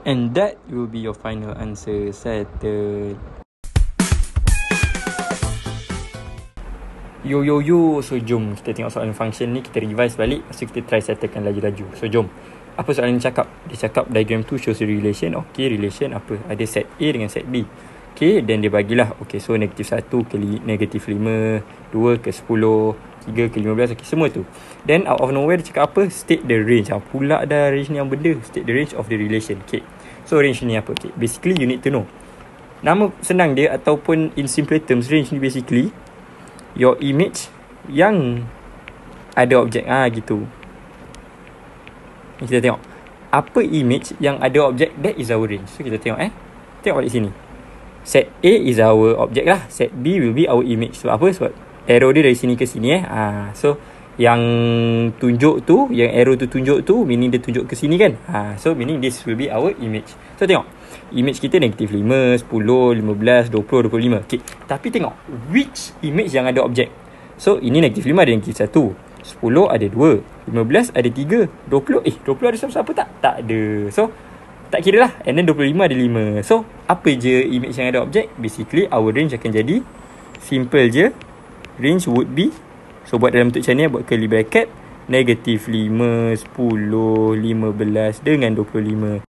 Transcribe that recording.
And that will be your final answer. Settle. Yo. So jom kita tengok soalan function ni. Kita revise balik. Lepas tu kita try settlekan laju-laju. So jom. Apa soalan ni cakap? Dia cakap diagram tu shows a relation. Okay, relation apa? Ada set A dengan set B. Okay, then dia bagilah. Okay, so negatif 1 ke negatif 5, 2 ke 10, 3 ke 15. Okay, semua tu. Then out of nowhere dia cakap apa? State the range. Pula dah range ni yang benda. State the range of the relation. Okay, so range ni apa? Okay, basically you need to know. Nama senang dia ataupun in simple terms, range ni basically your image yang ada objek. Gitu. Kita tengok apa image yang ada objek, that is our range. So kita tengok tengok balik sini. Set A is our object lah. Set B will be our image. Sebab apa? Sebab arrow dia dari sini ke sini So yang tunjuk tu, yang arrow tu tunjuk tu, meaning dia tunjuk ke sini kan. So meaning this will be our image. So tengok image kita negatif 5, 10, 15, 20, 25. Okay, tapi tengok which image yang ada objek. So ini negatif 5 ada negatif 1, 10 ada 2, 15 ada 3, 20 20 ada siapa-siapa tak? Tak ada. So tak kira lah. And then 25 ada 5. So apa je image yang ada objek? Basically our range akan jadi simple je. Range would be, so buat dalam bentuk macam ni, buat curly bracket, negatif 5, 10, 15 dengan 25.